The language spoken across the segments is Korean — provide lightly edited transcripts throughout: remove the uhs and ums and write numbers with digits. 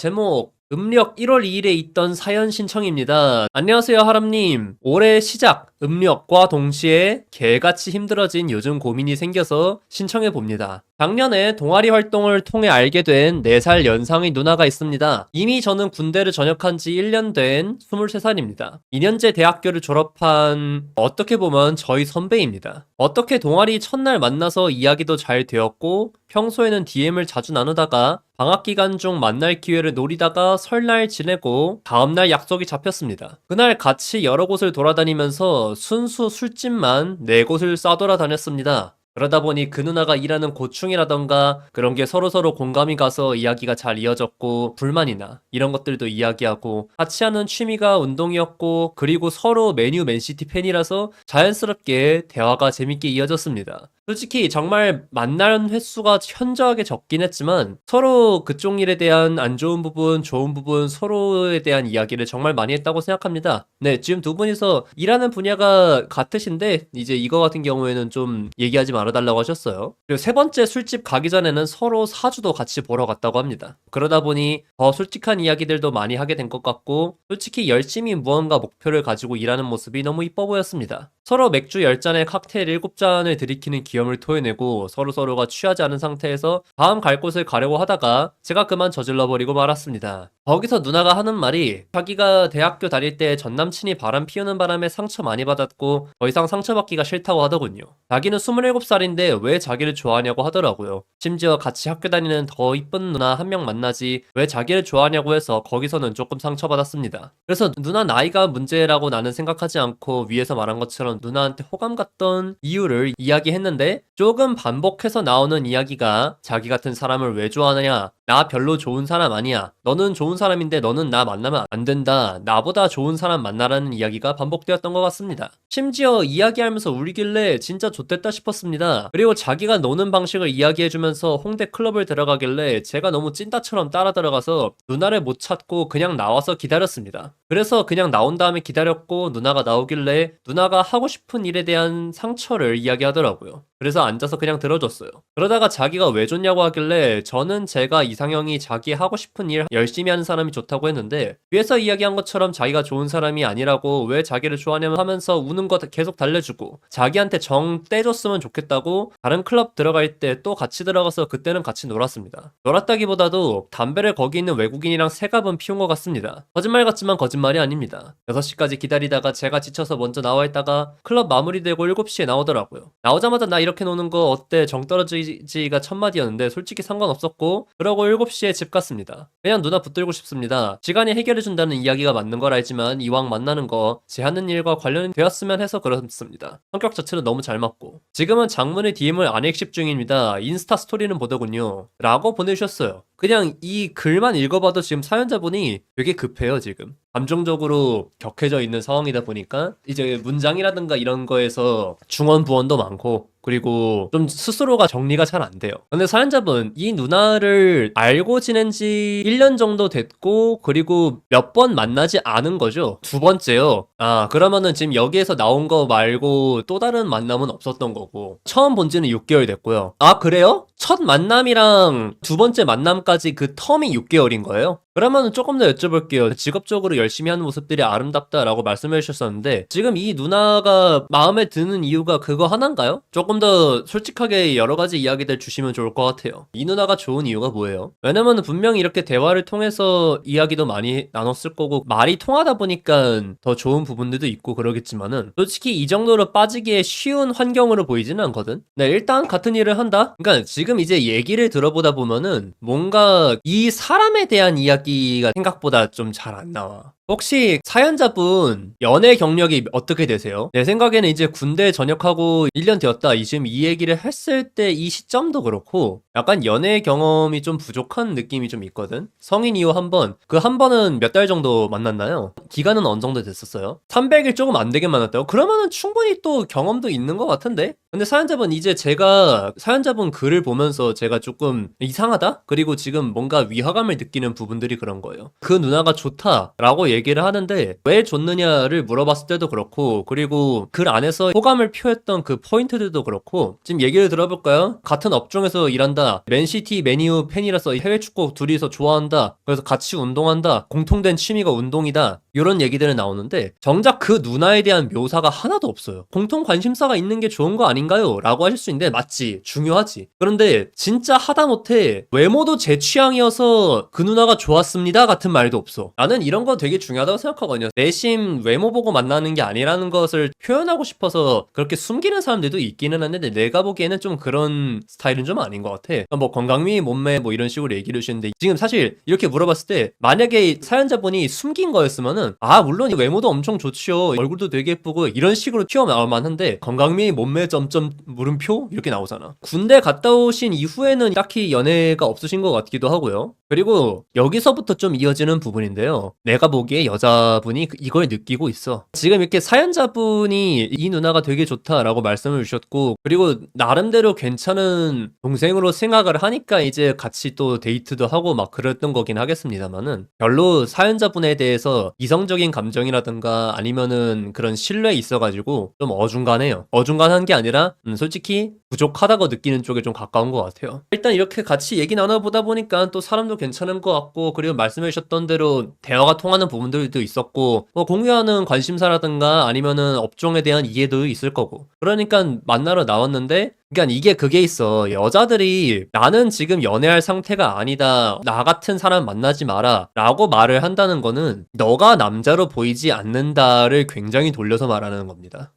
제목 음력 1월 2일에 있던 사연 신청입니다. 안녕하세요 하람님. 올해 시작 음력과 동시에 개같이 힘들어진 요즘 고민이 생겨서 신청해봅니다. 작년에 동아리 활동을 통해 알게 된 4살 연상의 누나가 있습니다. 이미 저는 군대를 전역한 지 1년 된 23살입니다. 2년제 대학교를 졸업한 어떻게 보면 저희 선배입니다. 어떻게 동아리 첫날 만나서 이야기도 잘 되었고 평소에는 DM을 자주 나누다가 방학 기간 중 만날 기회를 노리다가 설날 지내고 다음날 약속이 잡혔습니다. 그날 같이 여러 곳을 돌아다니면서 순수 술집만 4곳을 싸돌아다녔습니다. 그러다 보니 그 누나가 일하는 고충이라던가 그런 게 서로서로 공감이 가서 이야기가 잘 이어졌고 불만이나 이런 것들도 이야기하고 같이 하는 취미가 운동이었고 그리고 서로 맨유 맨시티 팬이라서 자연스럽게 대화가 재밌게 이어졌습니다. 솔직히 정말 만난 횟수가 현저하게 적긴 했지만 서로 그쪽 일에 대한 안 좋은 부분, 좋은 부분 서로에 대한 이야기를 정말 많이 했다고 생각합니다. 네, 지금 두 분이서 일하는 분야가 같으신데 이제 이거 같은 경우에는 좀 얘기하지 말아달라고 하셨어요. 그리고 세 번째 술집 가기 전에는 서로 사주도 같이 보러 갔다고 합니다. 그러다 보니 더 솔직한 이야기들도 많이 하게 된 것 같고 솔직히 열심히 무언가 목표를 가지고 일하는 모습이 너무 이뻐 보였습니다. 서로 맥주 10잔에 칵테일 7잔을 들이키는 기염을 토해내고 서로서로가 취하지 않은 상태에서 다음 갈 곳을 가려고 하다가 제가 그만 저질러버리고 말았습니다. 거기서 누나가 하는 말이 자기가 대학교 다닐 때 전남친이 바람 피우는 바람에 상처 많이 받았고 더 이상 상처받기가 싫다고 하더군요. 자기는 27살인데 왜 자기를 좋아하냐고 하더라고요. 심지어 같이 학교 다니는 더 이쁜 누나 한 명 만나지 왜 자기를 좋아하냐고 해서 거기서는 조금 상처받았습니다. 그래서 누나 나이가 문제라고 나는 생각하지 않고 위에서 말한 것처럼 누나한테 호감 갔던 이유를 이야기했는데 조금 반복해서 나오는 이야기가 자기 같은 사람을 왜 좋아하느냐, 나 별로 좋은 사람 아니야, 너는 좋은 사람인데 너는 나 만나면 안 된다, 나보다 좋은 사람 만나라는 이야기가 반복되었던 것 같습니다. 심지어 이야기하면서 울길래 진짜 좋댔다 싶었습니다. 그리고 자기가 노는 방식을 이야기해주면서 홍대 클럽을 들어가길래 제가 너무 찐따처럼 따라 들어가서 누나를 못 찾고 그냥 나와서 기다렸습니다. 그래서 그냥 나온 다음에 기다렸고 누나가 나오길래 누나가 하고 싶은 일에 대한 상처를 이야기하더라고요. 그래서 앉아서 그냥 들어줬어요. 그러다가 자기가 왜 좋냐고 하길래 저는 제가 이상형이 자기 하고 싶은 일 열심히 하는 사람이 좋다고 했는데 위에서 이야기한 것처럼 자기가 좋은 사람이 아니라고 왜 자기를 좋아하냐면 하면서 우는 거 계속 달래주고 자기한테 정 떼줬으면 좋겠다고 다른 클럽 들어갈 때 또 같이 들어가서 그때는 같이 놀았습니다. 놀았다기보다도 담배를 거기 있는 외국인이랑 세 갑은 피운 것 같습니다. 거짓말 같지만 거짓말이 아닙니다. 6시까지 기다리다가 제가 지쳐서 먼저 나와 있다가 클럽 마무리되고 7시에 나오더라고요. 나오자마자 나 이렇게 노는 거 어때? 정 떨어지지가 첫마디였는데 솔직히 상관없었고 그러고 7시에 집 갔습니다. 그냥 누나 붙들고 싶습니다. 시간이 해결해준다는 이야기가 맞는 걸 알지만 이왕 만나는 거 제 하는 일과 관련이 되었으면 해서 그렇습니다. 성격 자체는 너무 잘 맞고 지금은 장문의 DM을 안 읽씹 중입니다. 인스타 스토리는 보더군요. 라고 보내주셨어요. 그냥 이 글만 읽어봐도 지금 사연자분이 되게 급해요 지금. 감정적으로 격해져 있는 상황이다 보니까 이제 문장이라든가 이런 거에서 중언 부언도 많고 그리고 좀 스스로가 정리가 잘 안 돼요. 근데 사연자분 이 누나를 알고 지낸 지 1년 정도 됐고 그리고 몇 번 만나지 않은 거죠. 2번째요. 아 그러면은 지금 여기에서 나온 거 말고 또 다른 만남은 없었던 거고 처음 본 지는 6개월 됐고요. 아 그래요? 첫 만남이랑 2번째 만남까지 그 텀이 6개월인 거예요? 그러면은 조금 더 여쭤볼게요. 직업적으로 열심히 하는 모습들이 아름답다라고 말씀해 주셨었는데 지금 이 누나가 마음에 드는 이유가 그거 하나인가요? 조금 더 솔직하게 여러 가지 이야기들 주시면 좋을 것 같아요. 이 누나가 좋은 이유가 뭐예요? 왜냐면 분명히 이렇게 대화를 통해서 이야기도 많이 나눴을 거고 말이 통하다 보니까 더 좋은 부분들도 있고 그러겠지만은 솔직히 이 정도로 빠지기에 쉬운 환경으로 보이지는 않거든? 네, 일단 같은 일을 한다? 그러니까 지금 이제 얘기를 들어보다 보면은 뭔가 이 사람에 대한 이야기가 생각보다 좀 잘 안 나와. 혹시 사연자분 연애 경력이 어떻게 되세요? 내 생각에는 이제 군대 전역하고 1년 되었다. 지금 이 얘기를 했을 때 이 시점도 그렇고 약간 연애 경험이 좀 부족한 느낌이 좀 있거든? 성인 이후 한 번, 그 한 번은 몇 달 정도 만났나요? 기간은 어느 정도 됐었어요? 300일 조금 안 되게 만났다고? 그러면은 충분히 또 경험도 있는 것 같은데? 근데 사연자분 이제 제가 사연자분 글을 보면서 제가 조금 이상하다? 그리고 지금 뭔가 위화감을 느끼는 부분들이 그런 거예요. 그 누나가 좋다라고 얘기를 하는데 왜 줬느냐를 물어봤을 때도 그렇고, 그리고 글 안에서 호감을 표했던 그 포인트들도 그렇고, 지금 얘기를 들어볼까요? 같은 업종에서 일한다, 맨시티 맨유 팬이라서 해외 축구 둘이서 좋아한다, 그래서 같이 운동한다, 공통된 취미가 운동이다, 이런 얘기들은 나오는데 정작 그 누나에 대한 묘사가 하나도 없어요. 공통 관심사가 있는 게 좋은 거 아닌가요? 라고 하실 수 있는데 맞지, 중요하지. 그런데 진짜 하다못해 외모도 제 취향이어서 그 누나가 좋았습니다 같은 말도 없어. 나는 이런 거 되게 중요하다고 생각하거든요. 내심 외모 보고 만나는 게 아니라는 것을 표현하고 싶어서 그렇게 숨기는 사람들도 있기는 한데, 내가 보기에는 좀 그런 스타일은 좀 아닌 것 같아. 뭐 건강미, 몸매 뭐 이런 식으로 얘기를 해주시는데, 지금 사실 이렇게 물어봤을 때 만약에 사연자분이 숨긴 거였으면은 물론 외모도 엄청 좋지요, 얼굴도 되게 예쁘고 이런 식으로 튀어나올 만한데, 건강미, 몸매 점점 물음표 이렇게 나오잖아. 군대 갔다 오신 이후에는 딱히 연애가 없으신 것 같기도 하고요. 그리고 여기서부터 좀 이어지는 부분인데요, 내가 보기에 여자분이 이걸 느끼고 있어. 지금 이렇게 사연자분이 이 누나가 되게 좋다라고 말씀을 주셨고, 그리고 나름대로 괜찮은 동생으로 생각을 하니까 이제 같이 또 데이트도 하고 막 그랬던 거긴 하겠습니다만은, 별로 사연자분에 대해서 이성적인 감정이라든가 아니면은 그런 신뢰에 있어가지고 좀 어중간해요. 어중간한 게 아니라 솔직히 부족하다고 느끼는 쪽에 좀 가까운 것 같아요. 일단 이렇게 같이 얘기 나눠보다 보니까 또 사람도 괜찮은 것 같고, 그리고 말씀해 주셨던 대로 대화가 통하는 부분들도 있었고, 뭐 공유하는 관심사라든가 아니면은 업종에 대한 이해도 있을 거고, 그러니까 만나러 나왔는데, 그러니까 이게 그게 있어. 여자들이 나는 지금 연애할 상태가 아니다, 나 같은 사람 만나지 마라 라고 말을 한다는 거는 너가 남자로 보이지 않는다를 굉장히 돌려서 말하는 겁니다.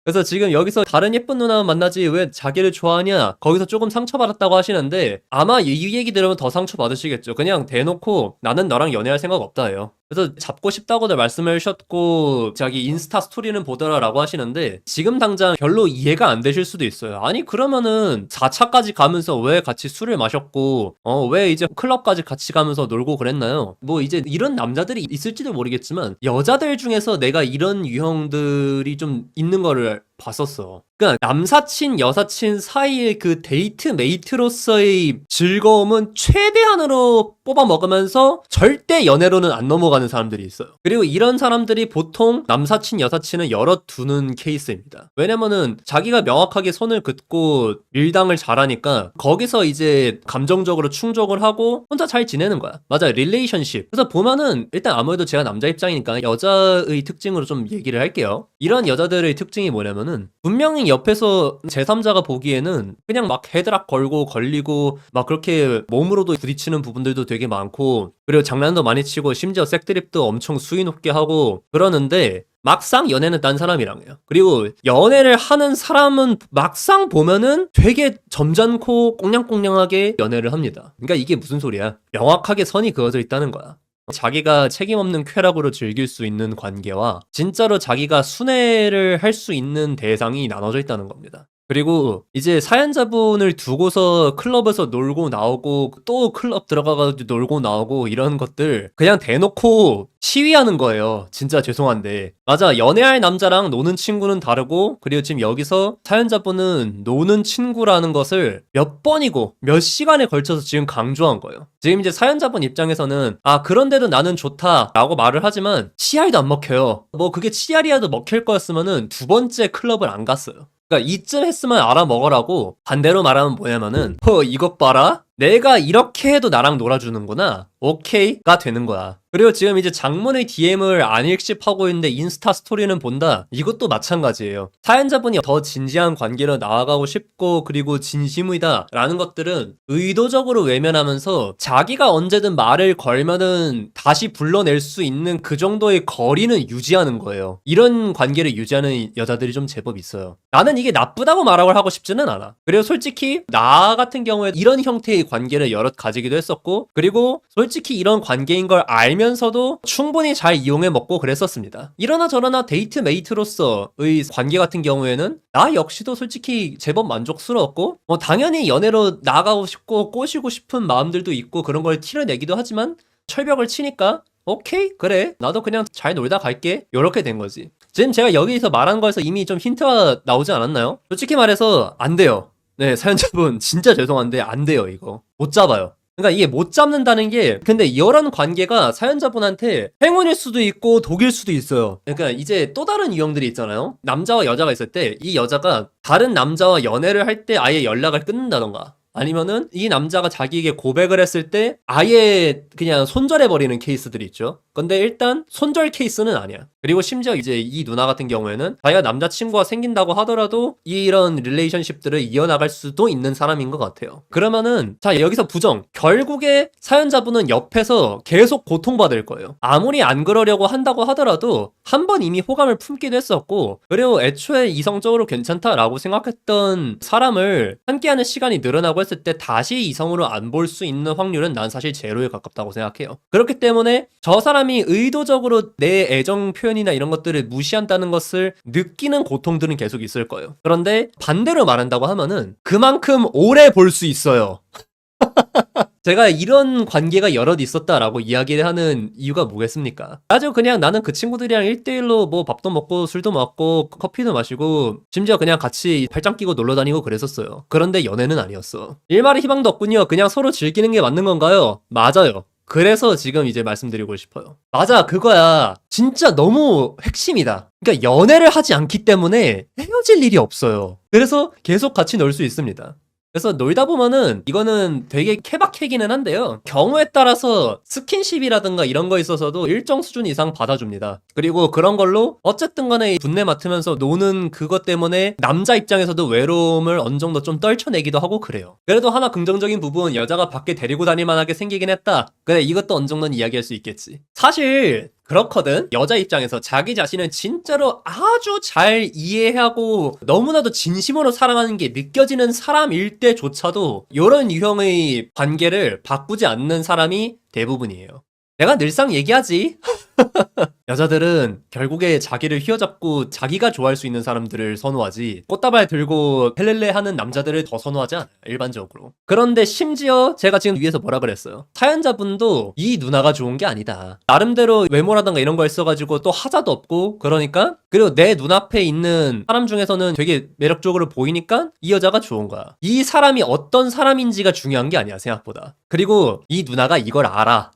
그래서 지금 여기서 다른 예쁜 누나 만나지 왜 자기를 좋아하냐, 거기서 조금 상처받았다고 하시는데, 아마 이 얘기 들으면 더 상처받으시겠죠. 그냥 대놓고 나는 너랑 연애할 생각 없다예요. 그래서 잡고 싶다고들 말씀을 하셨고, 자기 인스타 스토리는 보더라 라고 하시는데, 지금 당장 별로 이해가 안 되실 수도 있어요. 아니 그러면은 4차까지 가면서 왜 같이 술을 마셨고 왜 이제 클럽까지 같이 가면서 놀고 그랬나요? 뭐 이제 이런 남자들이 있을지도 모르겠지만, 여자들 중에서 내가 이런 유형들이 좀 있는 거를 봤었어. 그러니까 남사친 여사친 사이의 그 데이트 메이트로서의 즐거움은 최대한으로 뽑아 먹으면서 절대 연애로는 안 넘어가는 사람들이 있어요. 그리고 이런 사람들이 보통 남사친 여사친을 열어두는 케이스입니다. 왜냐면은 자기가 명확하게 손을 긋고 밀당을 잘하니까 거기서 이제 감정적으로 충족을 하고 혼자 잘 지내는 거야. 맞아요, 릴레이션십. 그래서 보면은 일단 아무래도 제가 남자 입장이니까 여자의 특징으로 좀 얘기를 할게요. 이런 여자들의 특징이 뭐냐면은, 분명히 옆에서 제3자가 보기에는 그냥 막 헤드락 걸고 걸리고 막 그렇게 몸으로도 부딪히는 부분들도 되게 많고, 그리고 장난도 많이 치고 심지어 색드립도 엄청 수위 높게 하고 그러는데, 막상 연애는 딴 사람이랑 해요. 그리고 연애를 하는 사람은 막상 보면은 되게 점잖고 꽁냥꽁냥하게 연애를 합니다. 그러니까 이게 무슨 소리야? 명확하게 선이 그어져 있다는 거야. 자기가 책임 없는 쾌락으로 즐길 수 있는 관계와 진짜로 자기가 순애를 할 수 있는 대상이 나눠져 있다는 겁니다. 그리고 이제 사연자분을 두고서 클럽에서 놀고 나오고 또 클럽 들어가가지고 놀고 나오고 이런 것들 그냥 대놓고 시위하는 거예요. 진짜 죄송한데. 맞아, 연애할 남자랑 노는 친구는 다르고, 그리고 지금 여기서 사연자분은 노는 친구라는 것을 몇 번이고 몇 시간에 걸쳐서 지금 강조한 거예요. 지금 이제 사연자분 입장에서는 그런데도 나는 좋다 라고 말을 하지만 CR도 안 먹혀요. 뭐 그게 CR이라도 먹힐 거였으면은 두 번째 클럽을 안 갔어요. 그러니까 이쯤 했으면 알아먹으라고. 반대로 말하면 뭐냐면은, 이것 봐라, 내가 이렇게 해도 나랑 놀아주는구나, 오케이가 되는 거야. 그리고 지금 이제 장문의 DM을 안 읽씹하고 있는데 인스타 스토리는 본다, 이것도 마찬가지예요. 사연자분이 더 진지한 관계로 나아가고 싶고 그리고 진심이다 라는 것들은 의도적으로 외면하면서 자기가 언제든 말을 걸면은 다시 불러낼 수 있는 그 정도의 거리는 유지하는 거예요. 이런 관계를 유지하는 여자들이 좀 제법 있어요. 나는 이게 나쁘다고 말을 하고 싶지는 않아. 그리고 솔직히 나 같은 경우에 이런 형태의 관계를 여럿 가지기도 했었고, 그리고 솔직히 이런 관계인 걸 알면서도 충분히 잘 이용해 먹고 그랬었습니다. 이러나 저러나 데이트 메이트로서의 관계 같은 경우에는 나 역시도 솔직히 제법 만족스러웠고, 당연히 연애로 나가고 싶고 꼬시고 싶은 마음들도 있고 그런 걸 티를 내기도 하지만, 철벽을 치니까 오케이, 그래, 나도 그냥 잘 놀다 갈게, 요렇게 된 거지. 지금 제가 여기서 말한 거에서 이미 좀 힌트가 나오지 않았나요? 솔직히 말해서 안 돼요. 네, 사연자분 진짜 죄송한데 안 돼요. 이거 못 잡아요. 그러니까 이게 못 잡는다는 게, 근데 이런 관계가 사연자분한테 행운일 수도 있고 독일 수도 있어요. 그러니까 이제 또 다른 유형들이 있잖아요. 남자와 여자가 있을 때 이 여자가 다른 남자와 연애를 할 때 아예 연락을 끊는다던가, 아니면은 이 남자가 자기에게 고백을 했을 때 아예 그냥 손절해버리는 케이스들이 있죠. 근데 일단 손절 케이스는 아니야. 그리고 심지어 이제 이 누나 같은 경우에는 자기가 남자친구가 생긴다고 하더라도 이런 릴레이션십들을 이어나갈 수도 있는 사람인 것 같아요. 그러면은 자, 여기서 부정. 결국에 사연자분은 옆에서 계속 고통받을 거예요. 아무리 안 그러려고 한다고 하더라도 한 번 이미 호감을 품기도 했었고, 그리고 애초에 이성적으로 괜찮다라고 생각했던 사람을 함께하는 시간이 늘어나고 했을 때 다시 이성으로 안 볼 수 있는 확률은 난 사실 제로에 가깝다고 생각해요. 그렇기 때문에 저 사람이 의도적으로 내 애정 표현이나 이런 것들을 무시한다는 것을 느끼는 고통들은 계속 있을 거예요. 그런데 반대로 말한다고 하면은 그만큼 오래 볼 수 있어요. 제가 이런 관계가 여럿 있었다라고 이야기를 하는 이유가 뭐겠습니까? 아주 그냥 나는 그 친구들이랑 1대1로 뭐 밥도 먹고 술도 먹고 커피도 마시고 심지어 그냥 같이 팔짱 끼고 놀러 다니고 그랬었어요. 그런데 연애는 아니었어. 일말의 희망도 없군요. 그냥 서로 즐기는 게 맞는 건가요? 맞아요. 그래서 지금 이제 말씀드리고 싶어요. 맞아, 그거야. 진짜 너무 핵심이다. 그러니까 연애를 하지 않기 때문에 헤어질 일이 없어요. 그래서 계속 같이 놀 수 있습니다. 그래서 놀다 보면은 이거는 되게 케바케기는 한데요. 경우에 따라서 스킨십이라든가 이런 거 있어서도 일정 수준 이상 받아줍니다. 그리고 그런 걸로 어쨌든 간에 분내 맡으면서 노는 그것 때문에 남자 입장에서도 외로움을 어느 정도 좀 떨쳐내기도 하고 그래요. 그래도 하나 긍정적인 부분, 여자가 밖에 데리고 다닐 만하게 생기긴 했다. 그래, 이것도 어느 정도는 이야기할 수 있겠지. 사실 그렇거든. 여자 입장에서 자기 자신을 진짜로 아주 잘 이해하고 너무나도 진심으로 사랑하는 게 느껴지는 사람일 때조차도 이런 유형의 관계를 바꾸지 않는 사람이 대부분이에요. 내가 늘상 얘기하지. 여자들은 결국에 자기를 휘어잡고 자기가 좋아할 수 있는 사람들을 선호하지, 꽃다발 들고 헬렐레 하는 남자들을 더 선호하지 않아요, 일반적으로. 그런데 심지어 제가 지금 위에서 뭐라 그랬어요? 사연자분도 이 누나가 좋은 게 아니다. 나름대로 외모라든가 이런 거 있어가지고 또 하자도 없고, 그러니까, 그리고 내 눈앞에 있는 사람 중에서는 되게 매력적으로 보이니까 이 여자가 좋은 거야. 이 사람이 어떤 사람인지가 중요한 게 아니야, 생각보다. 그리고 이 누나가 이걸 알아.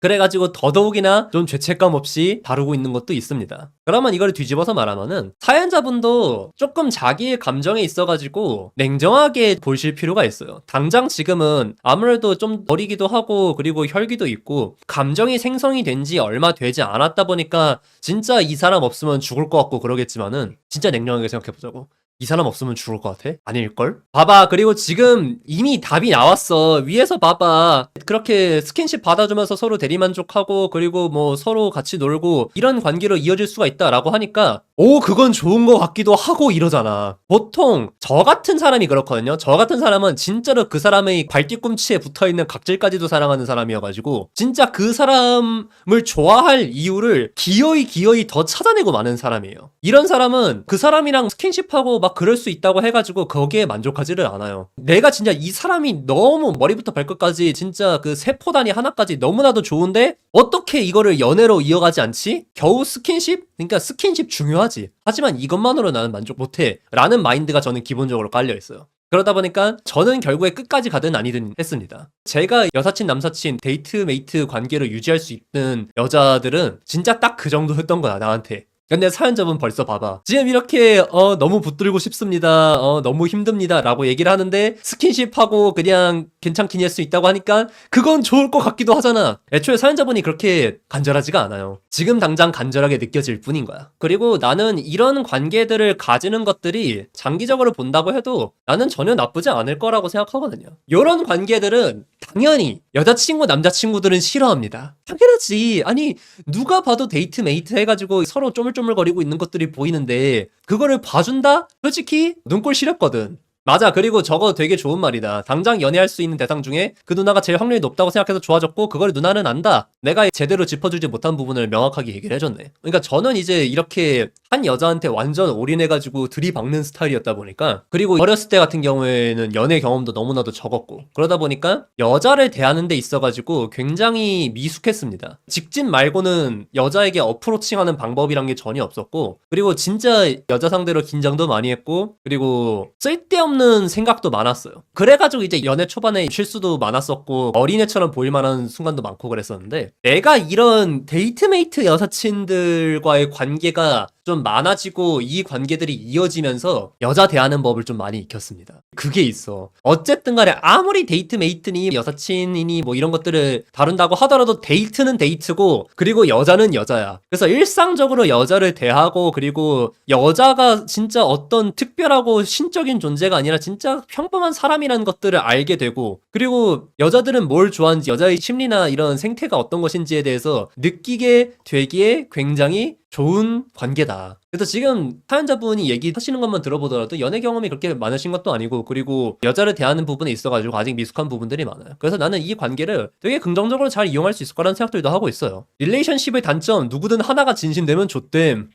그래가지고 더더욱이나 좀 죄책감 없이 다루고 있는 것도 있습니다. 그러면 이걸 뒤집어서 말하면은 사연자분도 조금 자기의 감정에 있어가지고 냉정하게 보실 필요가 있어요. 당장 지금은 아무래도 좀 어리기도 하고 그리고 혈기도 있고 감정이 생성이 된 지 얼마 되지 않았다 보니까 진짜 이 사람 없으면 죽을 것 같고 그러겠지만은 진짜 냉정하게 생각해보자고. 이 사람 없으면 죽을 것 같아? 아닐걸? 봐봐. 그리고 지금 이미 답이 나왔어. 위에서 봐봐. 그렇게 스킨십 받아주면서 서로 대리만족하고 그리고 뭐 서로 같이 놀고 이런 관계로 이어질 수가 있다라고 하니까 오, 그건 좋은 것 같기도 하고 이러잖아. 보통 저 같은 사람이 그렇거든요. 저 같은 사람은 진짜로 그 사람의 발뒤꿈치에 붙어있는 각질까지도 사랑하는 사람이어가지고 진짜 그 사람을 좋아할 이유를 기어이 더 찾아내고 마는 사람이에요. 이런 사람은 그 사람이랑 스킨십하고 막 그럴 수 있다고 해가지고 거기에 만족하지를 않아요. 내가 진짜 이 사람이 너무 머리부터 발끝까지 진짜 그 세포 단위 하나까지 너무나도 좋은데 어떻게 이거를 연애로 이어가지 않지? 겨우 스킨십? 그러니까 스킨십 중요하지. 하지만 이것만으로 나는 만족 못해 라는 마인드가 저는 기본적으로 깔려있어요. 그러다 보니까 저는 결국에 끝까지 가든 아니든 했습니다. 제가 여사친, 남사친, 데이트메이트 관계를 유지할 수 있는 여자들은 진짜 딱 그 정도였던 거야, 나한테. 근데 사연자분 벌써 봐봐. 지금 이렇게 너무 붙들고 싶습니다. 너무 힘듭니다. 라고 얘기를 하는데 스킨십하고 그냥 괜찮긴 할 수 있다고 하니까 그건 좋을 것 같기도 하잖아. 애초에 사연자분이 그렇게 간절하지가 않아요. 지금 당장 간절하게 느껴질 뿐인 거야. 그리고 나는 이런 관계들을 가지는 것들이 장기적으로 본다고 해도 나는 전혀 나쁘지 않을 거라고 생각하거든요. 이런 관계들은 당연히 여자친구, 남자친구들은 싫어합니다. 당연하지. 아니, 누가 봐도 데이트메이트 해가지고 서로 쪼물쪼물거리고 있는 것들이 보이는데 그거를 봐준다? 솔직히 눈꼴 시렸거든. 맞아. 그리고 저거 되게 좋은 말이다. 당장 연애할 수 있는 대상 중에 그 누나가 제일 확률이 높다고 생각해서 좋아졌고 그걸 누나는 안다. 내가 제대로 짚어주지 못한 부분을 명확하게 얘기를 해줬네. 그러니까 저는 이제 이렇게 한 여자한테 완전 올인해가지고 들이박는 스타일이었다 보니까, 그리고 어렸을 때 같은 경우에는 연애 경험도 너무나도 적었고 그러다 보니까 여자를 대하는 데 있어가지고 굉장히 미숙했습니다. 직진 말고는 여자에게 어프로칭하는 방법이란 게 전혀 없었고, 그리고 진짜 여자 상대로 긴장도 많이 했고, 그리고 쓸데없는 터무니없는 생각도 많았어요. 그래가지고 이제 연애 초반에 실수도 많았었고 어린애처럼 보일 만한 순간도 많고 그랬었는데, 내가 이런 데이트메이트 여사친들과의 관계가 좀 많아지고 이 관계들이 이어지면서 여자 대하는 법을 좀 많이 익혔습니다. 그게 있어. 어쨌든 간에 아무리 데이트메이트니 여사친이니 뭐 이런 것들을 다룬다고 하더라도 데이트는 데이트고, 그리고 여자는 여자야. 그래서 일상적으로 여자를 대하고, 그리고 여자가 진짜 어떤 특별하고 신적인 존재가 아니라 진짜 평범한 사람이라는 것들을 알게 되고, 그리고 여자들은 뭘 좋아하는지, 여자의 심리나 이런 생태가 어떤 것인지에 대해서 느끼게 되기에 굉장히 좋은 관계다. 그래서 지금 사연자분이 얘기하시는 것만 들어보더라도 연애 경험이 그렇게 많으신 것도 아니고, 그리고 여자를 대하는 부분에 있어가지고 아직 미숙한 부분들이 많아요. 그래서 나는 이 관계를 되게 긍정적으로 잘 이용할 수 있을 거라는 생각들도 하고 있어요. 릴레이션십의 단점, 누구든 하나가 진심되면 좆됨.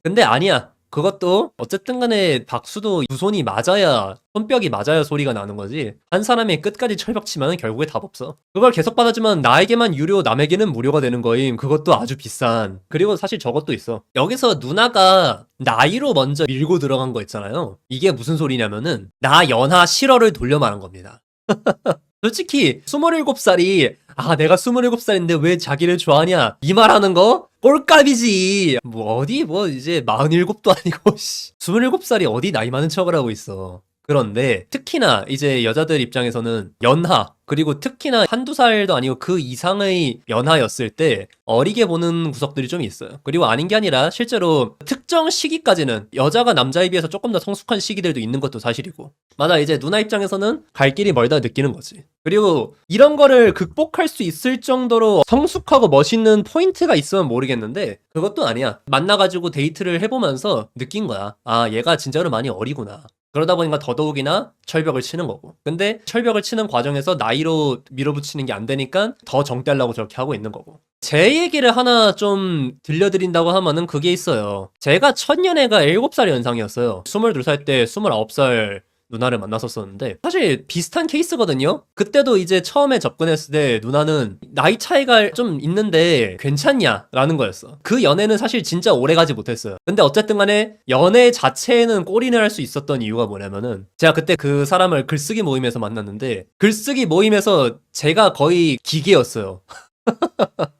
근데 아니야. 그것도 어쨌든 간에 박수도 두 손이 맞아야, 손뼉이 맞아야 소리가 나는 거지. 한 사람이 끝까지 철벽 치면 결국에 답 없어. 그걸 계속 받아주면 나에게만 유료, 남에게는 무료가 되는 거임. 그것도 아주 비싼. 그리고 사실 저것도 있어. 여기서 누나가 나이로 먼저 밀고 들어간 거 있잖아요. 이게 무슨 소리냐면은 나 연하 실어를 돌려 말한 겁니다. 솔직히 27살이 내가 27살인데 왜 자기를 좋아하냐 이 말하는 거 꼴값이지. 뭐 어디 뭐 이제 47도 아니고 27살이 어디 나이 많은 척을 하고 있어. 그런데 특히나 이제 여자들 입장에서는 연하, 그리고 특히나 한두 살도 아니고 그 이상의 연하였을 때 어리게 보는 구석들이 좀 있어요. 그리고 아닌 게 아니라 실제로 특정 시기까지는 여자가 남자에 비해서 조금 더 성숙한 시기들도 있는 것도 사실이고. 맞아, 이제 누나 입장에서는 갈 길이 멀다 느끼는 거지. 그리고 이런 거를 극복할 수 있을 정도로 성숙하고 멋있는 포인트가 있으면 모르겠는데 그것도 아니야. 만나가지고 데이트를 해보면서 느낀 거야. 얘가 진짜로 많이 어리구나. 그러다 보니까 더더욱이나 철벽을 치는 거고. 근데 철벽을 치는 과정에서 나이로 밀어붙이는 게 안 되니까 더 정떼려고 저렇게 하고 있는 거고. 제 얘기를 하나 좀 들려드린다고 하면은 그게 있어요. 제가 첫 연애가 7살 연상이었어요. 22살 때 29살 누나를 만났었었는데 사실 비슷한 케이스거든요. 그때도 이제 처음에 접근했을 때 누나는 나이 차이가 좀 있는데 괜찮냐 라는 거였어. 그 연애는 사실 진짜 오래가지 못했어요. 근데 어쨌든 간에 연애 자체에는 골인을 할 수 있었던 이유가 뭐냐면은 제가 그때 그 사람을 글쓰기 모임에서 만났는데 글쓰기 모임에서 제가 거의 기계였어요.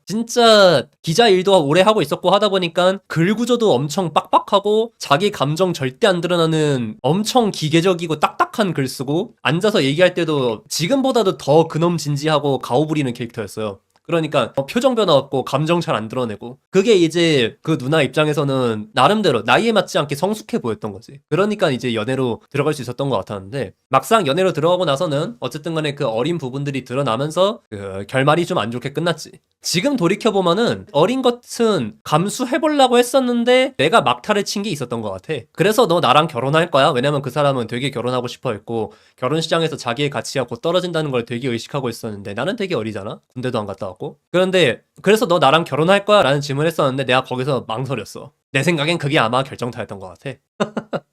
진짜 기자 일도 오래 하고 있었고 하다 보니까 글 구조도 엄청 빡빡하고 자기 감정 절대 안 드러나는 엄청 기계적이고 딱딱한 글 쓰고 앉아서 얘기할 때도 지금보다도 더 근엄 진지하고 가오 부리는 캐릭터였어요. 그러니까 표정 변화 없고 감정 잘 안 드러내고 그게 이제 그 누나 입장에서는 나름대로 나이에 맞지 않게 성숙해 보였던 거지. 그러니까 이제 연애로 들어갈 수 있었던 것 같았는데 막상 연애로 들어가고 나서는 어쨌든 간에 그 어린 부분들이 드러나면서 그 결말이 좀 안 좋게 끝났지. 지금 돌이켜보면은 어린 것은 감수해보려고 했었는데 내가 막타를 친 게 있었던 것 같아. 그래서 너 나랑 결혼할 거야? 왜냐면 그 사람은 되게 결혼하고 싶어 했고 결혼 시장에서 자기의 가치가 곧 떨어진다는 걸 되게 의식하고 있었는데 나는 되게 어리잖아? 군대도 안 갔다 왔고. 그런데 그래서 너 나랑 결혼할 거야? 라는 질문을 했었는데 내가 거기서 망설였어. 내 생각엔 그게 아마 결정타였던 것 같아.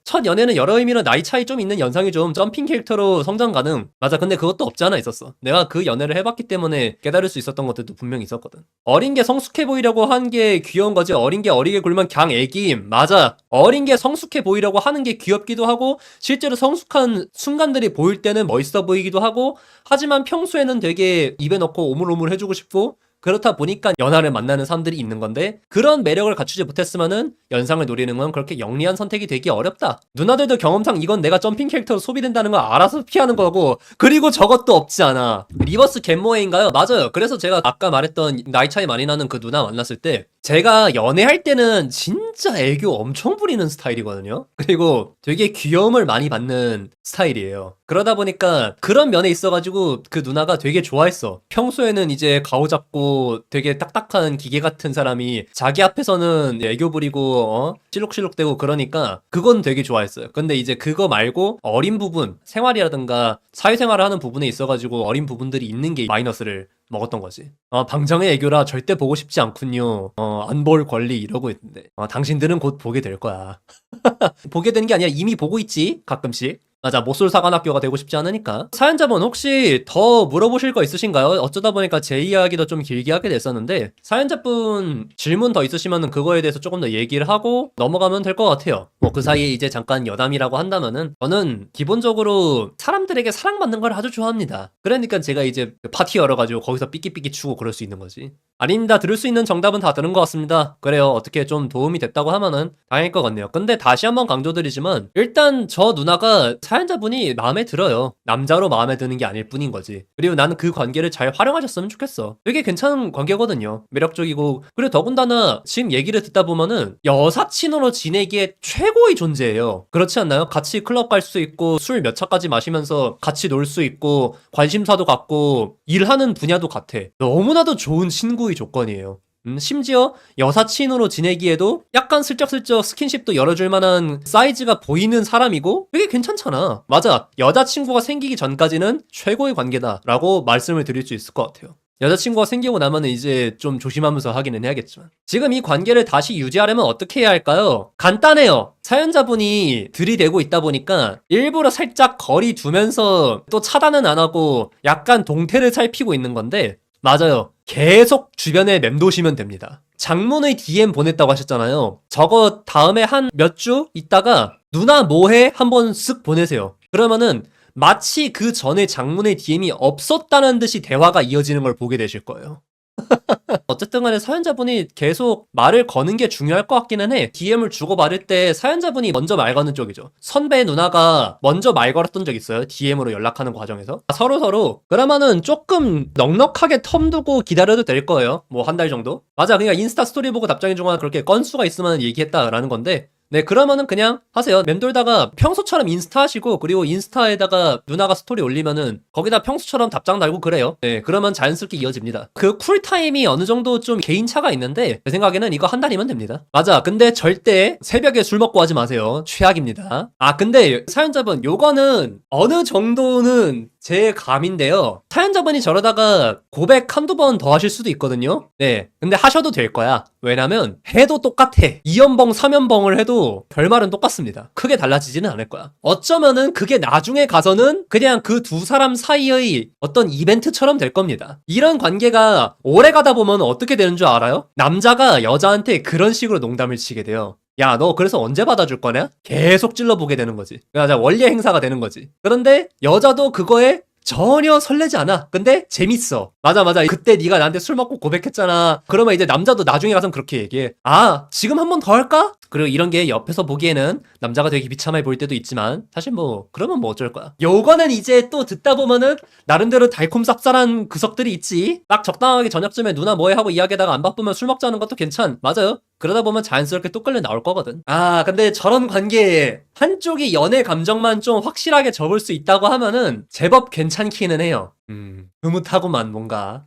첫 연애는 여러 의미로 나이 차이 좀 있는 연상이 좀 점핑 캐릭터로 성장 가능. 맞아, 근데 그것도 없지 않아 있었어. 내가 그 연애를 해봤기 때문에 깨달을 수 있었던 것들도 분명히 있었거든. 어린 게 성숙해 보이려고 한 게 귀여운 거지 어린 게 어리게 굴면 그냥 애기임. 맞아, 어린 게 성숙해 보이려고 하는 게 귀엽기도 하고 실제로 성숙한 순간들이 보일 때는 멋있어 보이기도 하고 하지만 평소에는 되게 입에 넣고 오물오물 해주고 싶고 그렇다 보니까 연하를 만나는 사람들이 있는 건데 그런 매력을 갖추지 못했으면은 연상을 노리는 건 그렇게 영리한 선택이 되기 어렵다. 누나들도 경험상 이건 내가 점핑 캐릭터로 소비된다는 걸 알아서 피하는 거고 그리고 저것도 없지 않아. 리버스 갯모애인가요? 맞아요. 그래서 제가 아까 말했던 나이 차이 많이 나는 그 누나 만났을 때 제가 연애할 때는 진짜 애교 엄청 부리는 스타일이거든요. 그리고 되게 귀여움을 많이 받는 스타일이에요. 그러다 보니까 그런 면에 있어가지고 그 누나가 되게 좋아했어. 평소에는 이제 가오잡고 되게 딱딱한 기계 같은 사람이 자기 앞에서는 애교 부리고 실룩실룩대고 그러니까 그건 되게 좋아했어요. 근데 이제 그거 말고 어린 부분, 생활이라든가 사회생활을 하는 부분에 있어가지고 어린 부분들이 있는 게 마이너스를 먹었던 거지. 방정의 애교라 절대 보고 싶지 않군요. 안 볼 권리 이러고 있는데 당신들은 곧 보게 될 거야. 보게 되는 게 아니라 이미 보고 있지 가끔씩. 맞아, 못쏠사관학교가 되고 싶지 않으니까. 사연자분 혹시 더 물어보실 거 있으신가요? 어쩌다 보니까 제 이야기도 좀 길게 하게 됐었는데 사연자분 질문 더 있으시면 그거에 대해서 조금 더 얘기를 하고 넘어가면 될 것 같아요. 뭐 그 사이에 이제 잠깐 여담이라고 한다면은 저는 기본적으로 사람들에게 사랑받는 걸 아주 좋아합니다. 그러니까 제가 이제 파티 열어가지고 거기서 삐끼삐끼 추고 그럴 수 있는 거지. 아닙니다. 들을 수 있는 정답은 다 들은 것 같습니다. 그래요. 어떻게 좀 도움이 됐다고 하면은 다행일 것 같네요. 근데 다시 한번 강조드리지만 일단 저 누나가 사연자분이 마음에 들어요. 남자로 마음에 드는 게 아닐 뿐인 거지. 그리고 나는 그 관계를 잘 활용하셨으면 좋겠어. 되게 괜찮은 관계거든요. 매력적이고. 그리고 더군다나 지금 얘기를 듣다 보면은 여사친으로 지내기에 최고의 존재예요. 그렇지 않나요? 같이 클럽 갈 수 있고 술 몇 차까지 마시면서 같이 놀 수 있고 관심사도 갖고 일하는 분야도 같아. 너무나도 좋은 친구의 조건이에요. 심지어 여사친으로 지내기에도 약간 슬쩍슬쩍 스킨십도 열어줄 만한 사이즈가 보이는 사람이고 되게 괜찮잖아. 맞아. 여자친구가 생기기 전까지는 최고의 관계다라고 말씀을 드릴 수 있을 것 같아요. 여자친구가 생기고 나면은 이제 좀 조심하면서 하기는 해야겠지만 지금 이 관계를 다시 유지하려면 어떻게 해야 할까요? 간단해요. 사연자분이 들이대고 있다 보니까 일부러 살짝 거리 두면서 또 차단은 안 하고 약간 동태를 살피고 있는 건데 맞아요. 계속 주변에 맴도시면 됩니다. 장문의 DM 보냈다고 하셨잖아요. 저거 다음에 한 몇 주 있다가 누나 뭐해? 한번 쓱 보내세요. 그러면은 마치 그 전에 장문의 DM이 없었다는 듯이 대화가 이어지는 걸 보게 되실 거예요. 어쨌든 간에 사연자분이 계속 말을 거는 게 중요할 것 같기는 해. DM을 주고받을 때 사연자분이 먼저 말 거는 쪽이죠. 선배 누나가 먼저 말 걸었던 적 있어요. DM으로 연락하는 과정에서. 서로. 그러면은 조금 넉넉하게 텀 두고 기다려도 될 거예요. 뭐 한 달 정도? 맞아. 그냥 인스타 스토리 보고 답장해 주거나 그렇게 건수가 있으면 얘기했다라는 건데 네, 그러면은 그냥 하세요. 맴돌다가 평소처럼 인스타 하시고, 그리고 인스타에다가 누나가 스토리 올리면은 거기다 평소처럼 답장 달고 그래요. 네, 그러면 자연스럽게 이어집니다. 그 쿨타임이 어느 정도 좀 개인차가 있는데, 제 생각에는 이거 한 달이면 됩니다. 맞아. 근데 절대 새벽에 술 먹고 하지 마세요. 최악입니다. 아, 근데 사연자분, 요거는 어느 정도는 제 감인데요. 사연자분이 저러다가 고백 한두 번 더 하실 수도 있거든요. 네. 근데 하셔도 될 거야. 왜냐면 해도 똑같아. 2연봉, 3연봉을 해도 결말은 똑같습니다. 크게 달라지지는 않을 거야. 어쩌면은 그게 나중에 가서는 그냥 그 두 사람 사이의 어떤 이벤트처럼 될 겁니다. 이런 관계가 오래 가다 보면 어떻게 되는 줄 알아요? 남자가 여자한테 그런 식으로 농담을 치게 돼요. 야, 너 그래서 언제 받아줄 거냐? 계속 찔러보게 되는 거지. 맞아, 원리 행사가 되는 거지. 그런데 여자도 그거에 전혀 설레지 않아. 근데 재밌어. 맞아. 그때 네가 나한테 술 먹고 고백했잖아. 그러면 이제 남자도 나중에 가서 그렇게 얘기해. 아, 지금 한 번 더 할까? 그리고 이런 게 옆에서 보기에는 남자가 되게 비참해 보일 때도 있지만 사실 뭐 그러면 뭐 어쩔 거야. 요거는 이제 또 듣다 보면은 나름대로 달콤 쌉쌀한 구석들이 있지. 딱 적당하게 저녁쯤에 누나 뭐해 하고 이야기하다가 안 바쁘면 술 먹자는 것도 괜찮. 맞아요. 그러다 보면 자연스럽게 또 끌려 나올 거거든. 아, 근데 저런 관계에 한쪽이 연애 감정만 좀 확실하게 접을 수 있다고 하면은 제법 괜찮기는 해요. 흐뭇하구만 뭔가.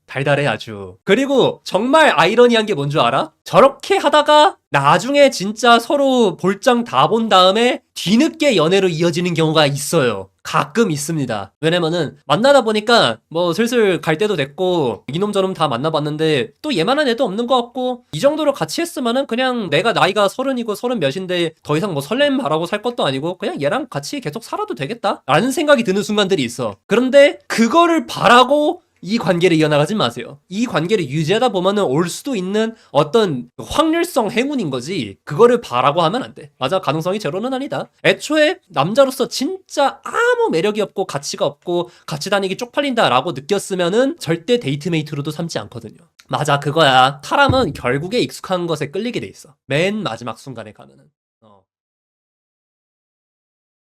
달달해 아주. 그리고 정말 아이러니한 게 뭔 줄 알아? 저렇게 하다가 나중에 진짜 서로 볼장 다 본 다음에 뒤늦게 연애로 이어지는 경우가 있어요. 가끔 있습니다. 왜냐면은 만나다 보니까 뭐 슬슬 갈 때도 됐고 이놈 저놈 다 만나봤는데 또 얘만한 애도 없는 것 같고 이 정도로 같이 했으면은 그냥 내가 나이가 30이고 30몇인데 더 이상 뭐 설렘 바라고 살 것도 아니고 그냥 얘랑 같이 계속 살아도 되겠다 라는 생각이 드는 순간들이 있어. 그런데 그거를 바라고 이 관계를 이어나가지 마세요. 이 관계를 유지하다 보면은 올 수도 있는 어떤 확률성 행운인 거지 그거를 바라고 하면 안 돼. 맞아, 가능성이 제로는 아니다. 애초에 남자로서 진짜 아무 매력이 없고 가치가 없고 같이 다니기 쪽팔린다라고 느꼈으면은 절대 데이트메이트로도 삼지 않거든요. 맞아, 그거야. 사람은 결국에 익숙한 것에 끌리게 돼 있어. 맨 마지막 순간에 가면은.